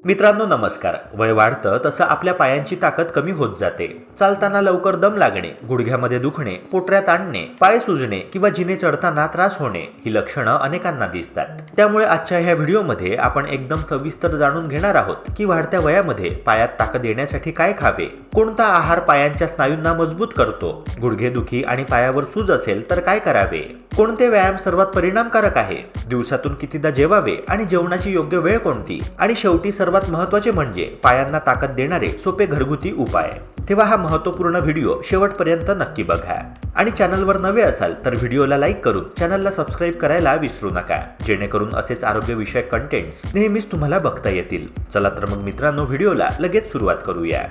मित्रांनो नमस्कार. वय वाढतं तसं आपल्या पायांची ताकद कमी होत जाते. चालताना लवकर दम लागणे, गुडघ्यामध्ये दुखणे, पोटऱ्यात आणणे, पाय सुजणे किंवा जिने चढताना त्रास होणे ही लक्षणं अनेकांना दिसतात. त्यामुळे आजच्या ह्या व्हिडिओमध्ये आपण एकदम सविस्तर जाणून घेणार आहोत की वाढत्या वयामध्ये पायात ताकद येण्यासाठी काय खावे, कोणता आहार पायांच्या स्नायूंना मजबूत करतो, गुडघेदुखी आणि पायावर सूज असेल तर काय करावे, कोणते व्यायाम सर्वात परिणामकारक आहे, दिवसातून कितीदा जेवावे आणि जेवणाची योग्य वेळ कोणती, आणि शेवटी सर्वात महत्त्वाचे म्हणजे पायांना ताकद देणारे सोपे घरगुती उपाय. तेव्हा हा महत्त्वपूर्ण व्हिडिओ शेवटपर्यंत नक्की बघा. आणि चॅनलवर नवे असाल तर व्हिडिओला लाईक करून चॅनलला सबस्क्राईब करायला विसरू नका, जेणेकरून असेच आरोग्यविषयक कंटेंट्स नेहमीच तुम्हाला बघता येतील. चला तर मग मित्रांनो, व्हिडिओला लगेच सुरुवात करूया.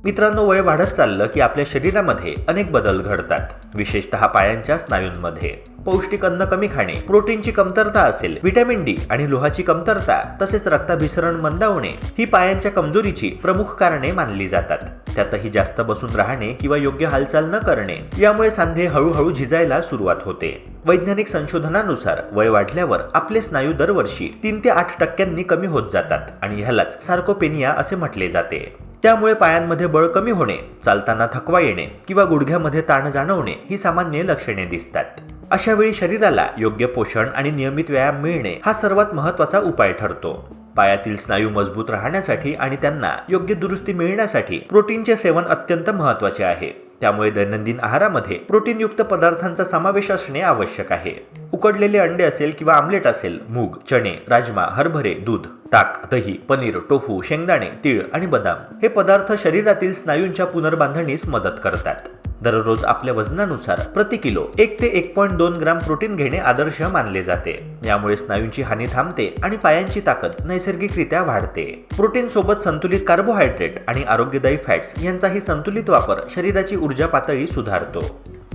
मित्रांनो, वय वाढत चाललं की आपल्या शरीरामध्ये अनेक बदल घडतात, विशेषतः पायांच्या स्नायूंमध्ये. पौष्टिक अन्न कमी खाणे, प्रोटीनची कमतरता असेल, व्हिटॅमिन डी आणि लोहाची कमतरता, तसेच रक्ताभिसरण मंदावणे ही पायांच्या कमजोरीची प्रमुख कारणे मानली जातात. त्यातही जास्त बसून राहणे किंवा योग्य हालचाल न करणे यामुळे सांधे हळूहळू झिजायला सुरुवात होते. वैज्ञानिक संशोधनानुसार वय वाढल्यावर आपले स्नायू दरवर्षी 3 ते 8% कमी होत जातात आणि ह्यालाच सार्कोपेनिया असे म्हटले जाते. त्यामुळे पायांमध्ये बळ कमी होणे, चालताना थकवा येणे किंवा गुडघ्यामध्ये ताण जाणवणे ही सामान्य लक्षणे दिसतात. अशा वेळी शरीराला योग्य पोषण आणि नियमित व्यायाम मिळणे हा सर्वात महत्त्वाचा उपाय ठरतो. पायातील स्नायू मजबूत राहण्यासाठी आणि त्यांना योग्य दुरुस्ती मिळण्यासाठी प्रोटीनचे सेवन अत्यंत महत्त्वाचे आहे. त्यामुळे दैनंदिन आहारामध्ये प्रोटीनयुक्त पदार्थांचा समावेश असणे आवश्यक आहे. उकडलेले अंडे असेल किंवा आमलेट असेल, मूग, चणे, राजमा, हरभरे, दूध, ताक, दही, पनीर, टोफू, शेंगदाणे, तीळ आणि बदाम हे पदार्थ शरीरातील स्नायूंच्या पुनर्बांधणीस मदत करतात. दररोज आपल्या वजनानुसार प्रति किलो 1 ते 1.2 ग्राम प्रोटीन घेणे आदर्श मानले जाते. यामुळे स्नायूंची हानी थांबते आणि पायांची ताकद नैसर्गिकरित्या वाढते. प्रोटीन सोबत संतुलित कार्बोहायड्रेट आणि आरोग्यदायी फॅट्स यांचाही संतुलित वापर शरीराची ऊर्जा पातळी सुधारतो.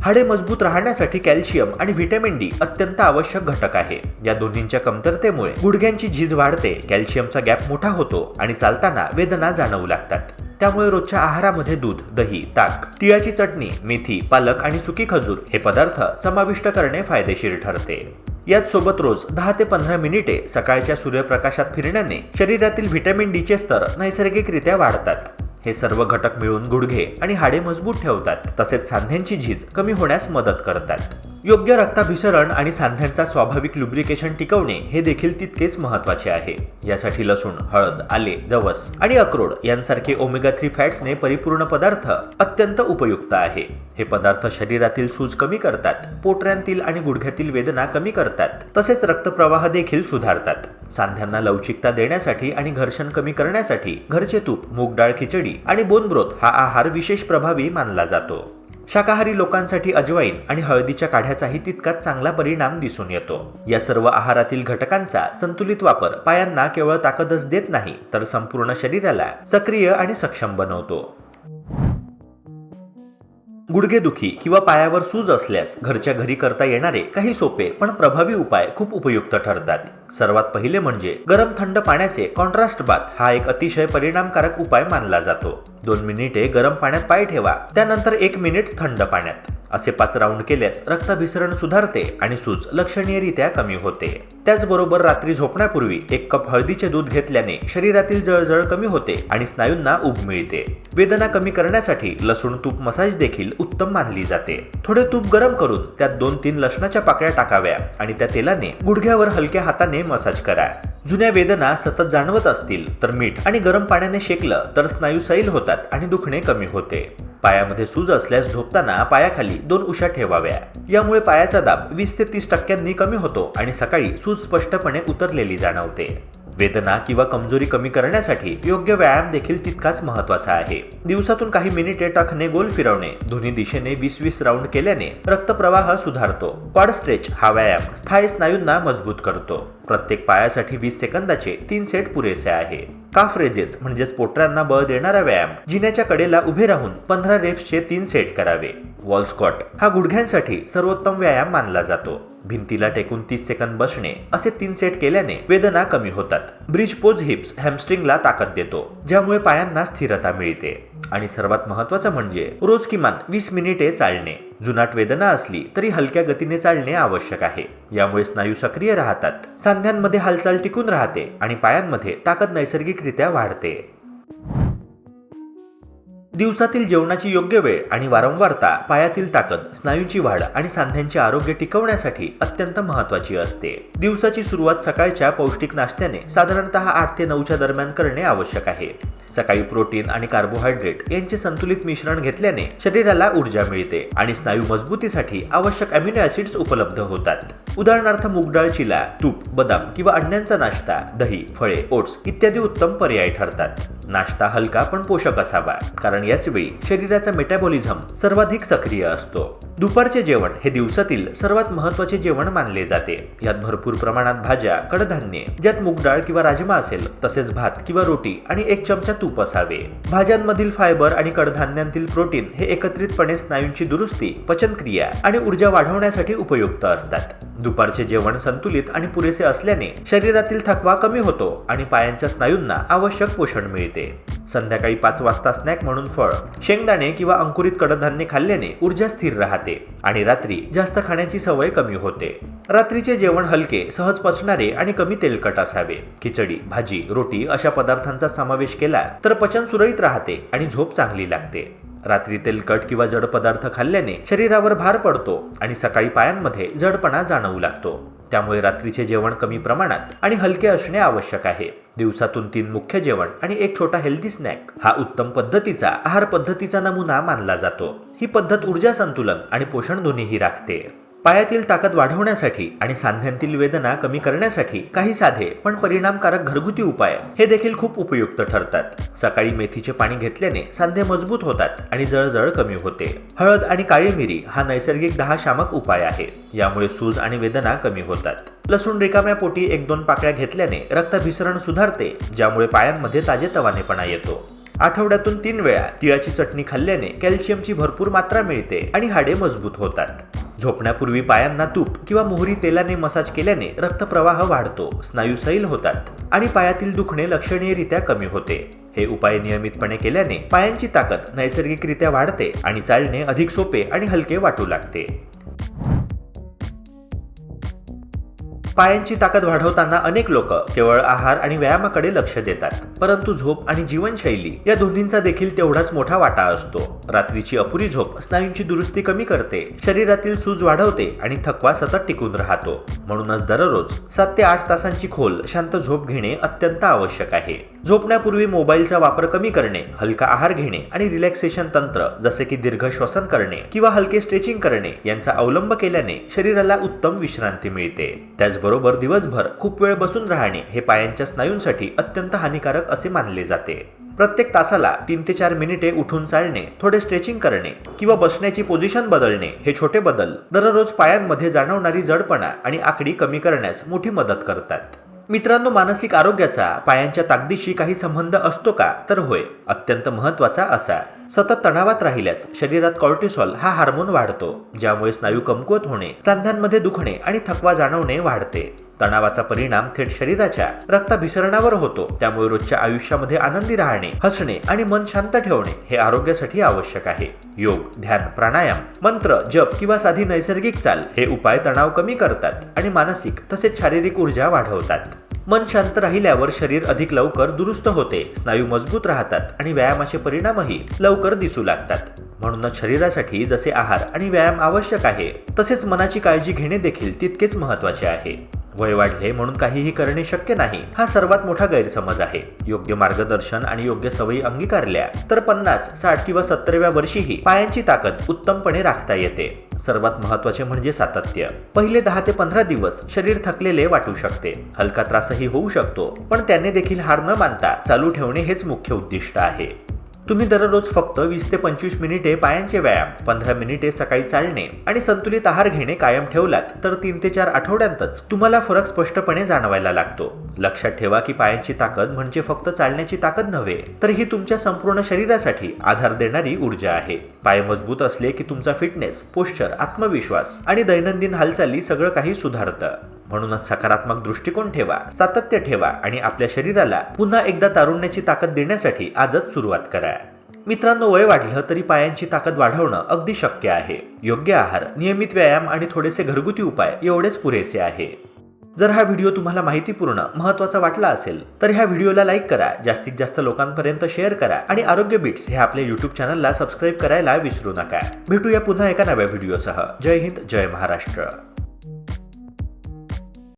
हाडे मजबूत राहण्यासाठी कॅल्शियम आणि व्हिटॅमिन डी अत्यंत आवश्यक घटक आहे. या दोन्हींच्या कमतरतेमुळे गुडघ्यांची झीज वाढते, कॅल्शियमचा गॅप मोठा होतो आणि चालताना वेदना जाणवू लागतात. त्यामुळे रोजच्या आहारामध्ये दूध, दही, ताक, तिळाची चटणी, मेथी, पालक आणि सुकी खजूर हे पदार्थ समाविष्ट करणे फायदेशीर ठरते. याच सोबत रोज 10 ते 15 मिनिटे सकाळच्या सूर्यप्रकाशात फिरण्याने शरीरातील व्हिटॅमिन डी चे स्तर नैसर्गिकरित्या वाढतात. हे सर्व घटक मिळून गुडघे आणि हाडे मजबूत ठेवतात, तसेच सांध्यांची झीज कमी होण्यास मदत करतात. योग्य रक्ताभिसरण आणि सांध्यांचा स्वाभाविक लुब्रिकेशन टिकवणे हे देखील तितकेच महत्त्वाचे आहे. यासाठी लसूण, हळद, आले, जवस आणि अक्रोड यांसारखे ओमेगा 3 फॅट्सने परिपूर्ण पदार्थ अत्यंत उपयुक्त आहे. हे पदार्थ शरीरातील सूज कमी करतात, पोटऱ्यांतील आणि गुडघ्यातील वेदना कमी करतात, तसेच रक्तप्रवाह देखील सुधारतात. सांध्यांना लवचिकता देण्यासाठी आणि घर्षण कमी करण्यासाठी घरचे तूप, मूग डाळ खिचडी आणि बोन ब्रोथ हा आहार विशेष प्रभावी मानला जातो. शाकाहारी लोकांसाठी अजवाईन आणि हळदीच्या काढ्याचाही तितकाच चांगला परिणाम दिसून येतो. या सर्व आहारातील घटकांचा संतुलित वापर पायांना केवळ ताकदच देत नाही, तर संपूर्ण शरीराला सक्रिय आणि सक्षम बनवतो. गुडघेदुखी किंवा पायावर सूज असल्यास घरच्या घरी करता येणारे काही सोपे पण प्रभावी उपाय खूप उपयुक्त ठरतात. सर्वात पहिले म्हणजे गरम थंड पाण्याचे कॉन्ट्रास्ट बाथ हा एक अतिशय परिणामकारक उपाय मानला जातो. 2 मिनिटे गरम पाण्यात पाय ठेवा, त्यानंतर 1 मिनिट थंड पाण्यात. असे 5 राऊंड केल्यास रक्ताभिसरण सुधारते आणि सूज लक्षणीयरित्या कमी होते. त्याचबरोबर रात्री झोपण्यापूर्वी 1 कप हळदीचे दूध घेतल्याने शरीरातील जळजळ कमी होते आणि स्नायूंना ऊब मिळते. वेदना कमी करण्यासाठी लसूण तूप मसाज देखील उत्तम मानली जाते. थोडे तूप गरम करून त्यात 2-3 लसणाच्या पाकळ्या टाकाव्या आणि त्या तेलाने गुडघ्यावर हलक्या हाताने मसाज करा. जुन्या वेदना सतत जाणवत असतील तर मीठ आणि गरम पाण्याने शेकलं तर स्नायू सैल होतात आणि दुखणे कमी होते. पायामध्ये सूज असल्यास झोपताना पायाखाली 2 उशा ठेवाव्या. यामुळे पायाचा दाब 20 ते 30% कमी होतो आणि सकाळी सूज स्पष्टपणे उतरलेली जाणवते. वेदना किंवा कमजोरी कमी करण्यासाठी योग्य व्यायाम देखील तितकाच महत्त्वाचा आहे. दिवसातून काही मिनिटे टखने गोल फिरवणे, दोन्ही दिशेने 20-20 राऊंड केल्याने रक्तप्रवाह सुधारतो. क्वाड स्ट्रेच हा व्यायाम स्थायी स्नायूंना मजबूत करतो. प्रत्येक पायासाठी 20 सेकंदाचे 3 सेट पुरेसे आहे. काफ रेजेस म्हणजेच पोटऱ्यांना बळ देणारा व्यायाम, जिन्याच्या कडेला उभे राहून 15 रेप्सचे 3 सेट करावे. वॉल स्क्वॉट हा गुडघ्यांसाठी सर्वोत्तम व्यायाम मानला जातो. भिंतीला टेकून 30 सेकंद बसणे असे 3 सेट केल्याने वेदना कमी होतात. ब्रिज पोज हिप्स हॅमस्ट्रिंगला ताकद देतो, ज्यामुळे पायांना स्थिरता मिळते. आणि सर्वात महत्त्वाचं म्हणजे रोज किमान 20 मिनिटे चालणे. जुनाट वेदना असली तरी हलक्या गतीने चालणे आवश्यक आहे. यामुळे स्नायू सक्रिय राहतात, सांध्यांमध्ये हालचाल टिकून राहते आणि पायांमध्ये ताकद नैसर्गिकरित्या वाढते. दिवसातील जेवणाची योग्य वेळ आणि वारंवारता पायातील ताकद, स्नायूंची वाढ आणि सांध्यांचे आरोग्य टिकवण्यासाठी अत्यंत महत्त्वाची असते. दिवसाची सुरुवात सकाळच्या पौष्टिक नाश्त्याने साधारणतः 8 ते 9च्या दरम्यान करणे आवश्यक आहे. सकाळी प्रोटीन आणि कार्बोहायड्रेट यांचे संतुलित मिश्रण घेतल्याने शरीराला ऊर्जा मिळते आणि स्नायू मजबूतीसाठी आवश्यक अमिनो ऍसिड्स उपलब्ध होतात. उदाहरणार्थ मूग डाळ, चिला, तूप, बदाम किंवा अंड्यांचा नाश्ता, दही, फळे, ओट्स इत्यादी उत्तम पर्याय ठरतात. नाश्ता हलका पण पोषक असावा, कारण याच वेळी शरीराचा मेटाबॉलिझम सर्वाधिक सक्रिय असतो. दुपारचे जेवण हे दिवसातील सर्वात महत्त्वाचे जेवण मानले जाते. यात भरपूर प्रमाणात भाज्या, कडधान्ये, ज्यात मूग डाळ किंवा राजमा असेल, तसेच भात किंवा रोटी आणि 1 चमचा तूप असावे. भाज्यांमधील फायबर आणि कडधान्यांतील प्रोटीन हे एकत्रितपणे स्नायूंची दुरुस्ती, पचनक्रिया आणि ऊर्जा वाढवण्यासाठी उपयुक्त असतात. दुपारचे जेवण संतुलित आणि पुरेसे असल्याने शरीरातील थकवा कमी होतो आणि पायांच्या स्नायूंना आवश्यक पोषण मिळते. संध्याकाळी 5 वाजता स्नॅक म्हणून फळ, शेंगदाणे किंवा अंकुरित कडधान्ये खाल्ल्याने ऊर्जा स्थिर राहते आणि रात्री जास्त खाण्याची सवय कमी होते. रात्रीचे जेवण हलके, सहज पचणारे आणि कमी तेलकट असावे. खिचडी, भाजी, रोटी अशा पदार्थांचा समावेश केला तर पचन सुरळीत राहते आणि झोप चांगली लागते. रात्री तेलकट किंवा जड पदार्थ खाल्ल्याने शरीरावर भार पडतो आणि सकाळी पायांमध्ये जडपणा जाणवू लागतो. त्यामुळे रात्रीचे जेवण कमी प्रमाणात आणि हलके असणे आवश्यक आहे. दिवसातून 3 मुख्य जेवण आणि 1 छोटा हेल्दी स्नॅक हा उत्तम पद्धतीचा आहार पद्धतीचा नमुना मानला जातो. ही पद्धत ऊर्जा संतुलन आणि पोषण दोन्हीही राखते. पायातील ताकद वाढवण्यासाठी आणि सांध्यांतील वेदना कमी करण्यासाठी काही साधे पण परिणामकारक घरगुती उपाय हे देखील खूप उपयुक्त ठरतात. सकाळी मेथीचे पाणी घेतल्याने सांधे मजबूत होतात आणि जळजळ कमी होते. हळद आणि काळी मिरी हा नैसर्गिक दाहशामक उपाय आहे. यामुळे सूज आणि वेदना कमी होतात. लसूण रिकाम्या पोटी 1-2 पाकळ्या घेतल्याने रक्ताभिसरण सुधारते, ज्यामुळे पायांमध्ये ताजेतवानेपणा येतो. आठवड्यातून 3 वेळा तिळाची चटणी खाल्ल्याने कॅल्शियमची भरपूर मात्रा मिळते आणि हाडे मजबूत होतात. झोपण्यापूर्वी पायांना तूप किंवा मोहरी तेलाने मसाज केल्याने रक्तप्रवाह वाढतो, स्नायू सैल होतात आणि पायातील दुखणे लक्षणीयरित्या कमी होते. हे उपाय नियमितपणे केल्याने पायांची ताकद नैसर्गिकरित्या वाढते आणि चालणे अधिक सोपे आणि हलके वाटू लागते. पायांची ताकद वाढवताना अनेक लोक केवळ आहार आणि व्यायामाकडे लक्ष देतात, परंतु झोप आणि जीवनशैली या दोन्हींचा देखील तेवढाच मोठा वाटा असतो. रात्रीची अपुरी झोप स्नायूंची दुरुस्ती कमी करते, शरीरातील सूज वाढवते आणि थकवा सतत टिकून राहतो. म्हणूनच दररोज 7 ते 8 तासांची खोल शांत झोप घेणे अत्यंत आवश्यक आहे. झोपण्यापूर्वी मोबाईलचा वापर कमी करणे, हलका आहार घेणे आणि रिलॅक्सेशन तंत्र जसे की दीर्घ श्वसन करणे किंवा हलके स्ट्रेचिंग करणे यांचा अवलंब केल्याने शरीराला उत्तम विश्रांती मिळते. त्याचबरोबर दिवसभर खूप वेळ बसून राहणे हे पायांच्या स्नायूंसाठी अत्यंत हानिकारक असे मानले जाते. प्रत्येक तासाला 3 ते 4 मिनिटे उठून चालणे, थोडे स्ट्रेचिंग करणे किंवा बसण्याची पोझिशन बदलणे हे छोटे बदल दररोज पायांमध्ये जाणवणारी जडपणा आणि आखडी कमी करण्यास मोठी मदत करतात. मित्रांनो, मानसिक आरोग्याचा पायांच्या ताकदीशी काही संबंध असतो का? तर होय, अत्यंत महत्त्वाचा असा. सतत तणावात राहिल्यास शरीरात कॉर्टिसॉल हा हार्मोन वाढतो, ज्यामुळे स्नायू कमकुवत होणे, सांध्यांमध्ये दुखणे आणि थकवा जाणवणे वाढते. तणावाचा परिणाम थेट शरीराच्या रक्ताभिसरणावर होतो. त्यामुळे रोजच्या आयुष्यामध्ये आनंदी राहणे, हसणे आणि मन शांत ठेवणे हे आरोग्यासाठी आवश्यक आहे. योग, ध्यान, प्राणायाम, मंत्र, जप किंवा साधी नैसर्गिक चाल हे उपाय तणाव कमी करतात आणि मानसिक तसेच शारीरिक ऊर्जा वाढवतात. मन शांत राहिल्यावर शरीर अधिक लवकर दुरुस्त होते, स्नायू मजबूत राहतात आणि व्यायामाचे परिणामही लवकर दिसू लागतात. म्हणूनच शरीरासाठी जसे आहार आणि व्यायाम आवश्यक आहे, तसेच मनाची काळजी घेणे देखील तितकेच महत्त्वाचे आहे. वय वाढले म्हणून काहीही करणे शक्य नाही हा सर्वात मोठा गैरसमज आहे. योग्य मार्गदर्शन आणि योग्य सवयी अंगीकारल्या तर 50, 60 किंवा 70व्या वर्षीही पायांची ताकद उत्तमपणे राखता येते. सर्वात महत्त्वाचे म्हणजे सातत्य. पहिले 10 ते 15 दिवस शरीर थकलेले वाटू शकते, हलका त्रासही होऊ शकतो, पण त्याने देखील हार न मानता चालू ठेवणे हेच मुख्य उद्दिष्ट आहे. तुम्ही दररोज फक्त 20 ते 25 मिनिटे पायांचे व्यायाम, 15 मिनिटे सकाळी चालणे आणि संतुलित आहार घेणे कायम ठेवलात तर 3 ते 4 आठवड्यांतच तुम्हाला फरक स्पष्टपणे जाणवायला लागतो. लक्षात ठेवा की पायांची ताकद म्हणजे फक्त चालण्याची ताकद नव्हे, तर ही तुमच्या संपूर्ण शरीरासाठी आधार देणारी ऊर्जा आहे. पाय मजबूत असले की तुमचा फिटनेस, पोश्चर, आत्मविश्वास आणि दैनंदिन हालचाली सगळं काही सुधारतं. म्हणूनच सकारात्मक दृष्टिकोन ठेवा, सातत्य ठेवा आणि आपल्या शरीराला पुन्हा एकदा तारुण्याची ताकद देण्यासाठी आजच सुरुवात करा. मित्रांनो, वय वाढलं तरी पायांची ताकद वाढवणं अगदी शक्य आहे. योग्य आहार, नियमित व्यायाम आणि थोडेसे घरगुती उपाय एवढेच पुरेसे आहे. जर हा व्हिडिओ तुम्हाला माहितीपूर्ण महत्त्वाचा वाटला असेल तर ह्या व्हिडिओला लाईक करा, जास्तीत जास्त लोकांपर्यंत शेअर करा आणि आरोग्य बिट्स हे आपल्या YouTube चॅनलला सबस्क्राईब करायला विसरू नका. भेटूया पुन्हा एका नव्या व्हिडिओसह. जय हिंद, जय महाराष्ट्र.